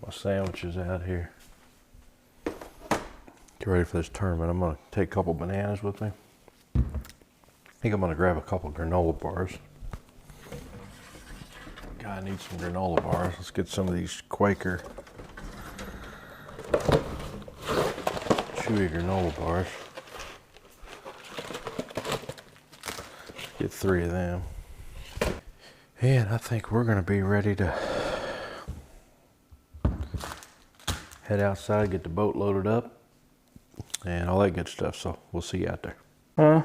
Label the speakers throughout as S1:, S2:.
S1: my sandwiches out here. Get ready for this tournament. I'm gonna take a couple bananas with me. I think I'm gonna grab a couple granola bars. Guy needs some granola bars. Let's get some of these Quaker chewy granola bars. Get 3 of them. And I think we're gonna be ready to head outside, get the boat loaded up, and all that good stuff. So we'll see you out there.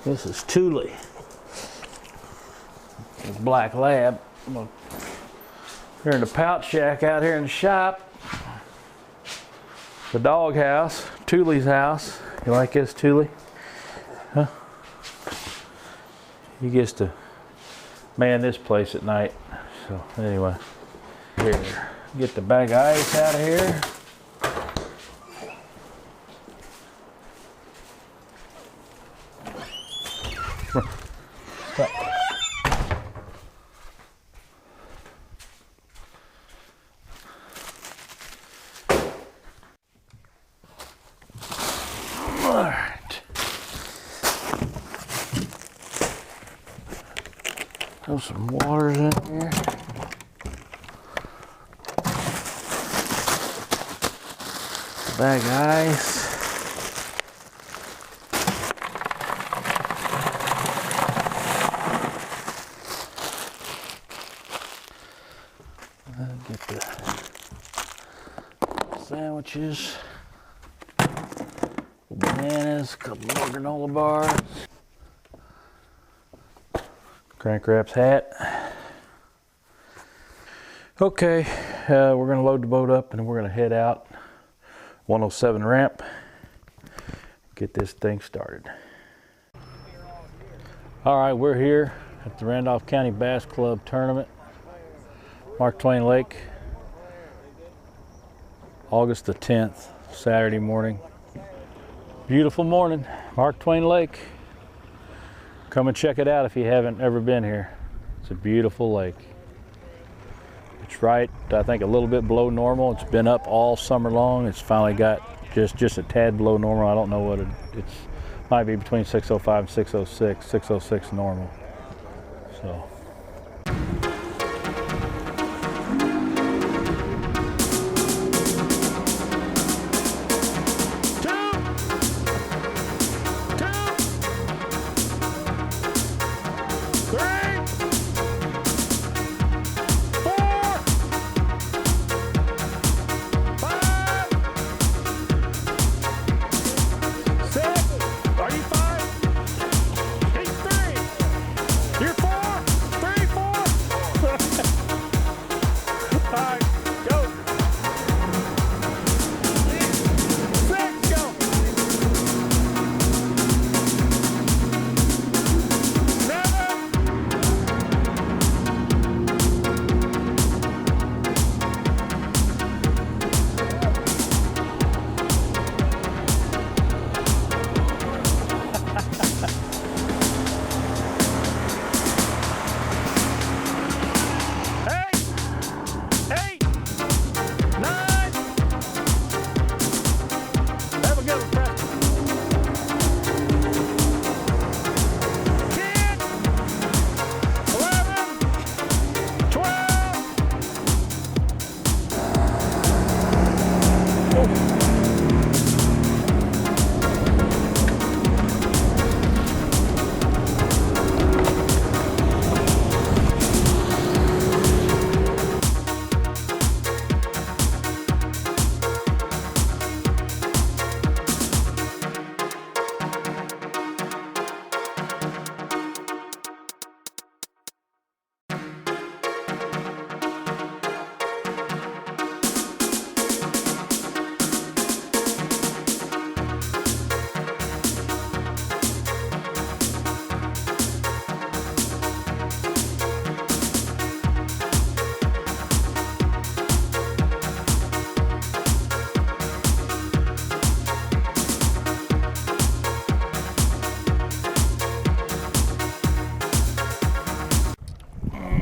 S2: This is Thule. This black lab. We're in the pouch shack out here in the shop. The dog house, Thule's house. You like this, Thule? Huh? He gets to man this place at night. So anyway, here, get the bag of ice out of here. Alright. Throw some waters in here. Bag of ice. Get the sandwiches, bananas, a couple more granola bars, Crank Wrap's hat. Okay, we're gonna load the boat up and we're gonna head out 107 ramp, get this thing started. All right, we're here at the Randolph County Bass Club tournament. Mark Twain Lake, August the 10th, Saturday morning. Beautiful morning, Mark Twain Lake. Come and check it out if you haven't ever been here. It's a beautiful lake. It's right, I think, a little bit below normal. It's been up all summer long. It's finally got just a tad below normal. I don't know what it's might be between 605 and 606, 606 normal. So.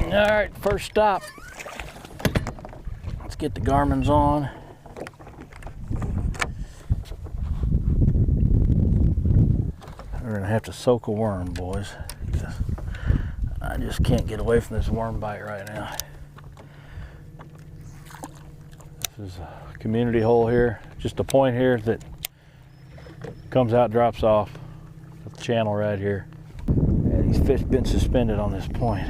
S2: All right, first stop. Let's get the Garmin's on. We're gonna have to soak a worm, boys. I just can't get away from this worm bite right now. This is a community hole here, just a point here that comes out, drops off the channel right here. And these fish been suspended on this point.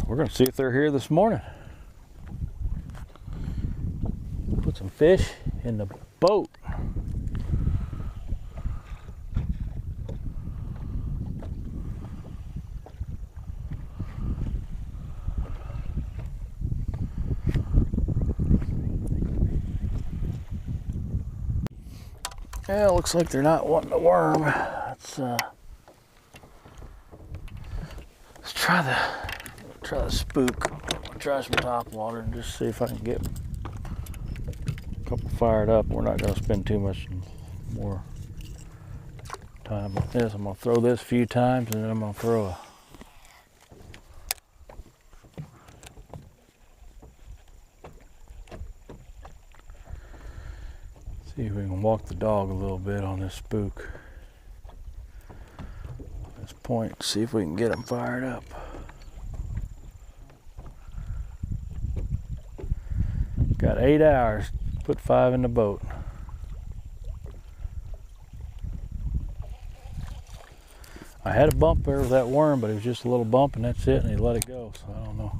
S2: We're gonna see if they're here this morning. Put some fish in the boat. Yeah, looks like they're not wanting to worm. Let's try the spook. Try some top water and just see if I can get a couple fired up. We're not going to spend too much more time with this. I'm going to throw this a few times and then I'm going to throw a see if we can walk the dog a little bit on this spook. This point, see if we can get them fired up. Got 8 hours, put 5 in the boat. I had a bump there with that worm, but it was just a little bump and that's it, and he let it go, so I don't know.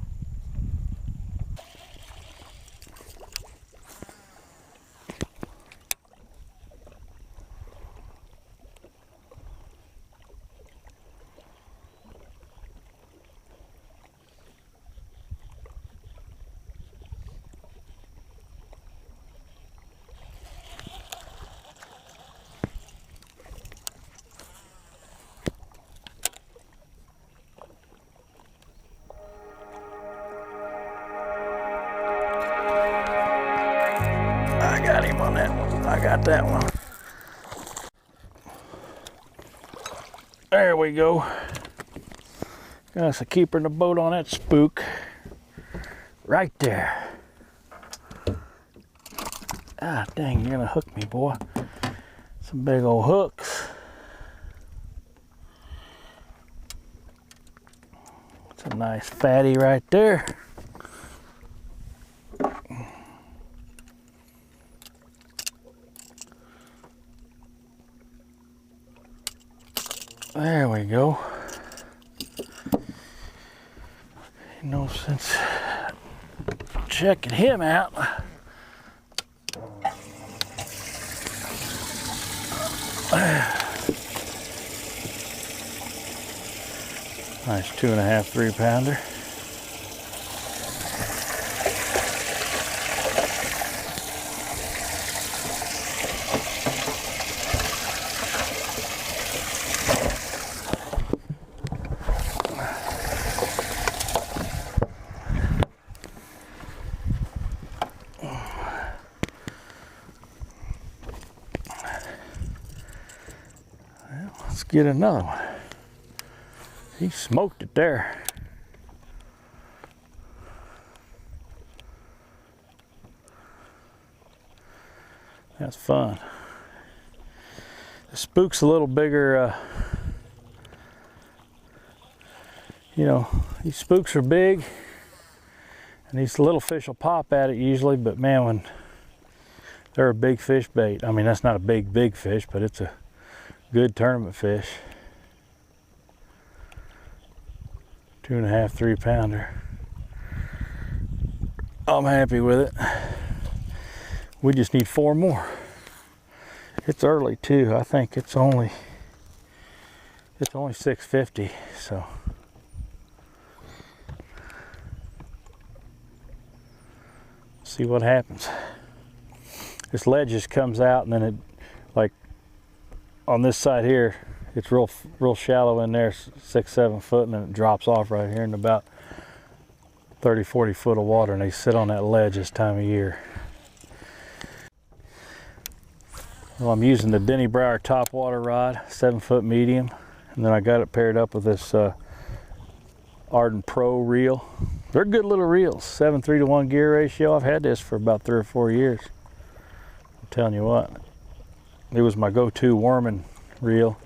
S2: I got him on that one. I got that one. There we go. Got us a keeper in the boat on that spook. Right there. Ah, dang, you're gonna hook me, boy. Some big old hooks. It's a nice fatty right there. There we go. No sense checking him out. Nice 2.5, 3 pounder. Let's get another one. He smoked it there. That's fun. The spook's a little bigger. You know, these spooks are big, and these little fish will pop at it usually, but man, when they're a big fish bait, I mean, that's not a big fish, but it's a good tournament fish. 2.5, 3 pounder. I'm happy with it. We just need 4 more. It's early too. I think it's only 6:50, so. See what happens. This ledge just comes out and then it, like on this side here, it's real shallow in there, 6-7 foot, and then it drops off right here in about 30-40 foot of water, and they sit on that ledge this time of year. Well, I'm using the Denny Brauer topwater rod, 7-foot medium, and then I got it paired up with this Arden Pro reel. They're good little reels. 7:3 to 1 gear ratio. I've had this for about 3 or 4 years. I'm telling you what, it was my go-to worming reel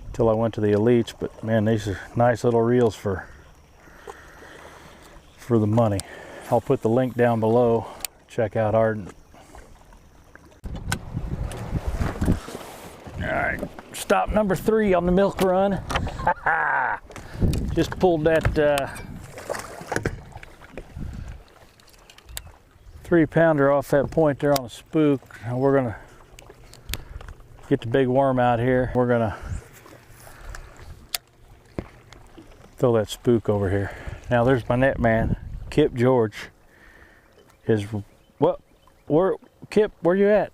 S2: until I went to the Elites. But man, these are nice little reels for the money. I'll put the link down below. Check out Arden. All right, stop number 3 on the milk run. Just pulled that 3-pounder off that point there on a spook. Now we're gonna get the big worm out here. We're gonna throw that spook over here. Now there's my net man, Kip George. Kip, where you at?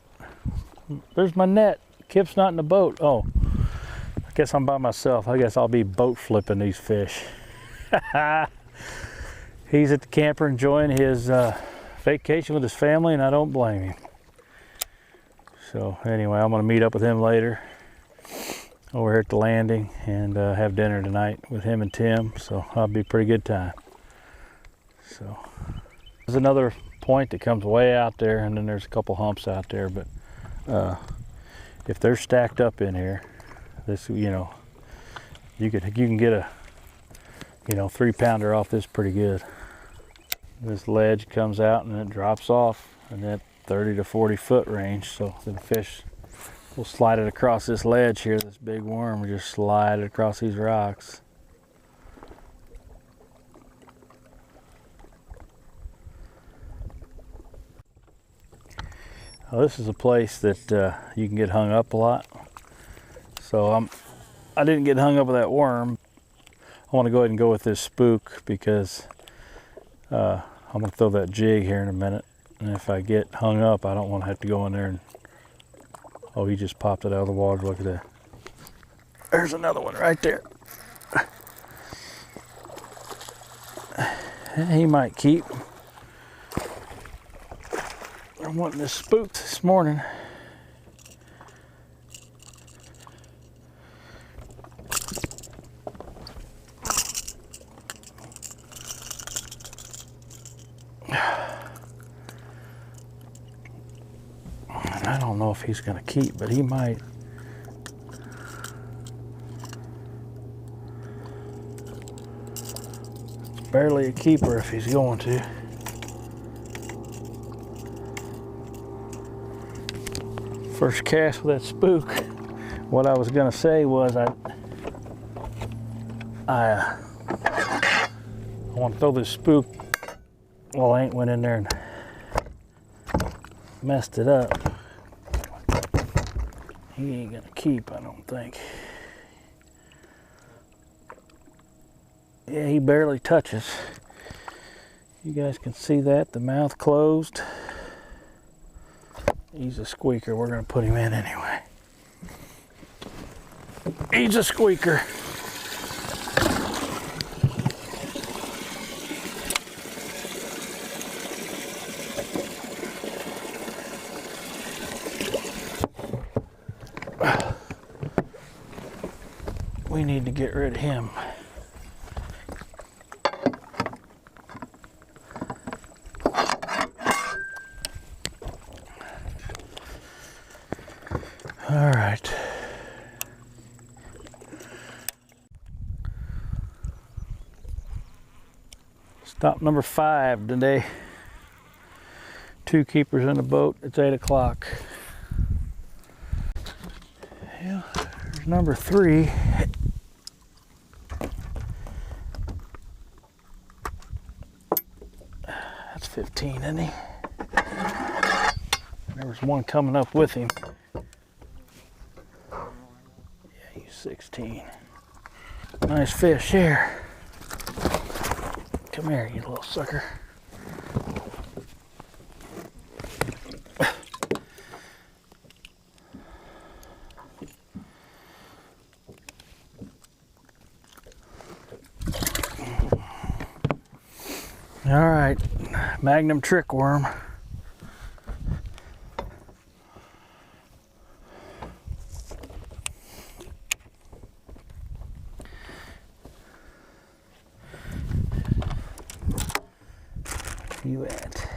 S2: There's my net. Kip's not in the boat. Oh, I guess I'm by myself. I guess I'll be boat flipping these fish. He's at the camper enjoying his vacation with his family, and I don't blame him. So anyway, I'm gonna meet up with him later over here at the landing and have dinner tonight with him and Tim. So that'll be a pretty good time. So there's another point that comes way out there, and then there's a couple humps out there. But if they're stacked up in here, this, you know, you can get a 3-pounder off this pretty good. This ledge comes out and it drops off in that 30 to 40 foot range. So the fish will slide it across this ledge here. This big worm will just slide it across these rocks. Well, this is a place that you can get hung up a lot. So I didn't get hung up with that worm. I want to go ahead and go with this spook because I'm going to throw that jig here in a minute. And if I get hung up, I don't want to have to go in there and... Oh, he just popped it out of the water. Look at that. There's another one right there. He might keep. I'm wanting this spooked this morning. I don't know if he's going to keep, but he might. It's barely a keeper if he's going to. First cast with that spook. What I was going to say was I want to throw this spook. Well, I ain't went in there and messed it up. He ain't gonna keep, I don't think. Yeah, he barely touches. You guys can see that, the mouth closed. He's a squeaker. We're gonna put him in anyway. He's a squeaker. We need to get rid of him. All right. Stop number 5 today. 2 keepers in the boat. It's 8 o'clock. Yeah, there's number 3. That's 15, isn't he? There was one coming up with him. Yeah, he's 16. Nice fish here. Come here, you little sucker. All right, Magnum trick worm. you at?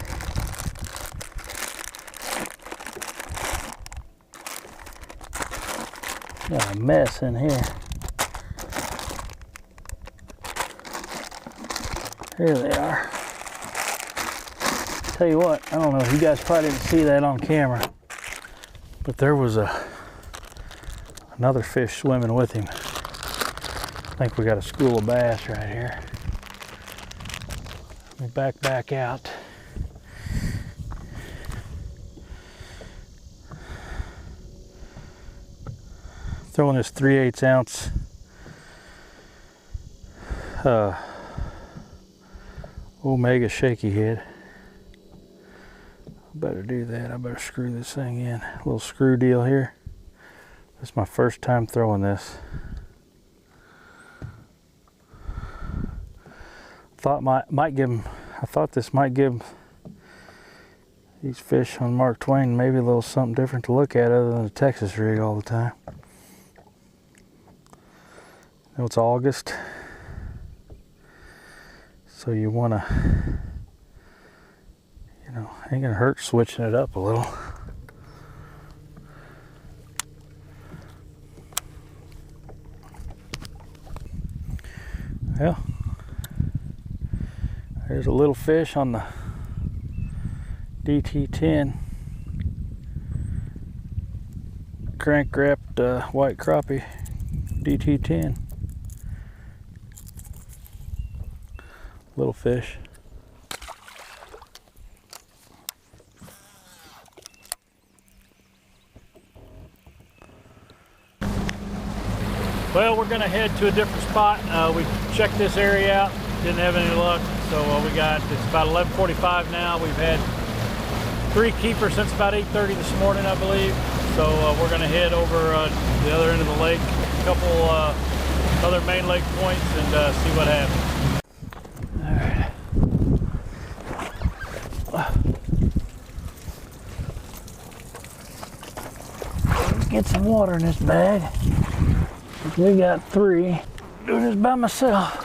S2: Got a mess in here. Here they are. Tell you what, I don't know, you guys probably didn't see that on camera, but there was another fish swimming with him. I think we got a school of bass right here. Let me back out. Throwing this 3/8 ounce Omega shaky head. I better do that. I better screw this thing in. A little screw deal here. This is my first time throwing this. I thought this might give these fish on Mark Twain maybe a little something different to look at other than a Texas rig all the time. You know, it's August, so you want to, you know, ain't gonna hurt switching it up a little. Well, there's a little fish on the DT10 crank wrapped white crappie DT10. Little fish. Well, we're going to head to a different spot. We checked this area out, didn't have any luck, so it's about 11:45 now. We've had 3 keepers since about 8:30 this morning, I believe. So we're going to head over the other end of the lake, a couple other main lake points, and see what happens. Get some water in this bag. We got 3. Doing this by myself.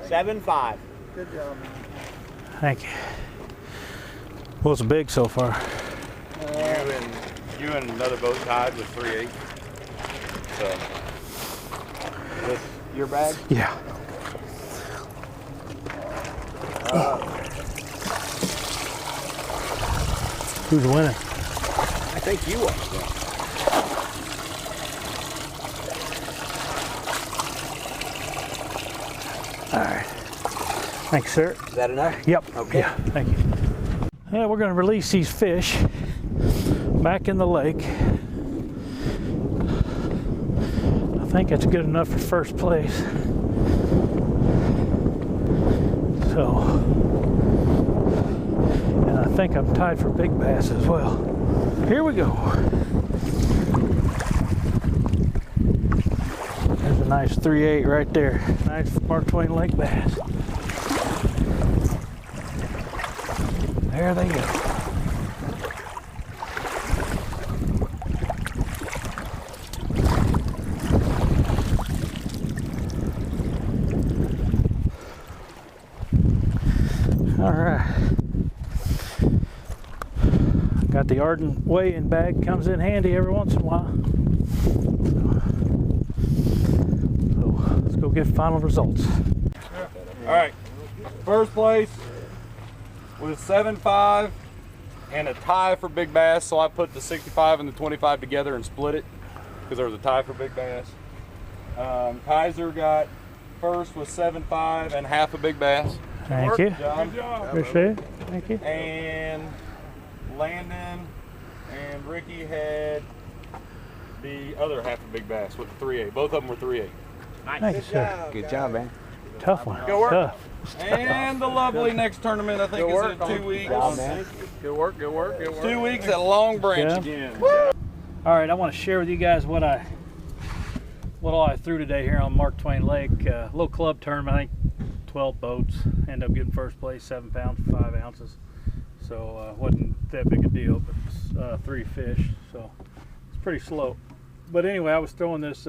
S3: $7.5. Good job, man.
S2: Thank you. Well, it's big so far.
S4: You and another boat tied with 3/8. So,
S3: Is this your bag?
S2: Yeah. Who's winning?
S3: I think you are.
S2: All right. Thanks, sir.
S3: Is that enough?
S2: Yep.
S3: Okay.
S2: Yeah, thank you. Yeah, we're going to release these fish back in the lake. I think that's good enough for first place. So, and I think I'm tied for big bass as well. Here we go. There's a nice 3/8 right there. Nice Mark Twain Lake bass. There they go. All right. Got the Arden weighing bag, comes in handy every once in a while. So let's go get final results.
S4: all right. First place was 7.5 and a tie for big bass. So I put the 65 and the 25 together and split it because there was a tie for big bass. Kaiser got first with 7.5 and half a big bass.
S2: Thank you.
S4: Good job.
S2: Appreciate it. Thank you.
S4: And Landon and Ricky had the other half of big bass with the 3/8. Both of them were 3/8.
S2: Thank you, sir.
S3: Good job, man.
S2: Tough one.
S4: Good work.
S2: Tough.
S4: And the lovely next tournament, I think, is in 2 weeks.
S3: Good work, good work, good work.
S4: 2 weeks at Long Branch
S2: Yeah.
S4: again.
S2: All right, I want to share with you guys what all I threw today here on Mark Twain Lake. Little club tournament, I think 12 boats. End up getting first place, 7 pounds, 5 ounces. So wasn't that big a deal, but 3 fish, so it's pretty slow. But anyway, I was throwing this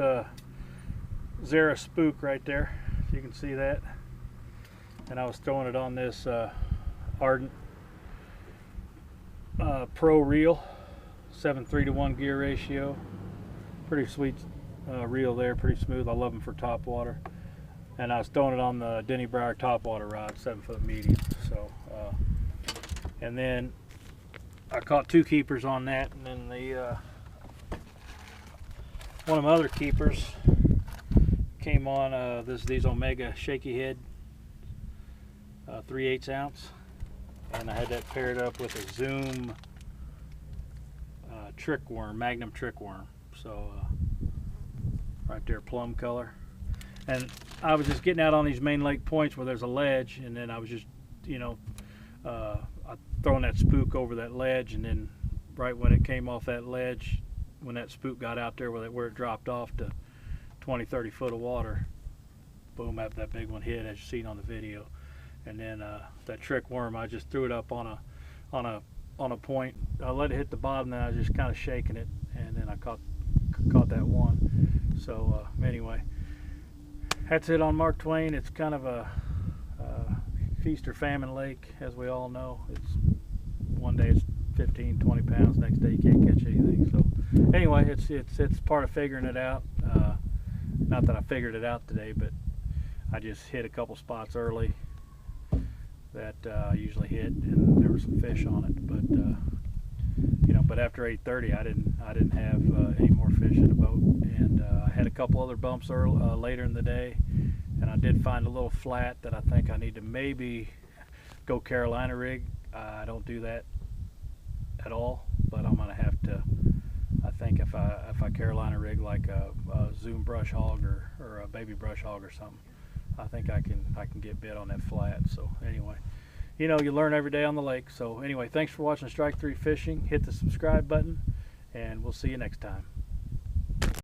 S2: Zara spook right there, if you can see that. And I was throwing it on this Ardent Pro reel, 7:3-to-1 gear ratio. Pretty sweet reel there, pretty smooth. I love them for top water. And I was throwing it on the Denny Breyer top water rod, 7-foot medium. So, and then I caught 2 keepers on that, and then the one of my other keepers came on these Omega shaky head 3/8 ounce, and I had that paired up with a Zoom trick worm, Magnum trick worm. So right there, plum color. And I was just getting out on these main lake points where there's a ledge, and then I was just, throwing that spook over that ledge, and then right when it came off that ledge, when that spook got out there where it dropped off to 20-30 foot of water, boom, after that big one hit, as you seen on the video. And then that trick worm, I just threw it up on a point. I let it hit the bottom, then I was just kind of shaking it, and then I caught that one. So anyway, that's it on Mark Twain. It's kind of a feast or famine lake, as we all know. It's one day it's 15-20 pounds, next day you can't catch anything. So anyway, it's part of figuring it out. Not that I figured it out today, but I just hit a couple spots early that I usually hit, and there were some fish on it. But but after 8:30, I didn't have any more fish in the boat, and I had a couple other bumps later in the day, and I did find a little flat that I think I need to maybe go Carolina rig. I don't do that at all, but I'm gonna have to. I think if I Carolina rig like a Zoom brush hog or a baby brush hog or something, I think I can get bit on that flat. So anyway, you learn every day on the lake. So anyway, thanks for watching Strike 3 Fishing. Hit the subscribe button, and we'll see you next time.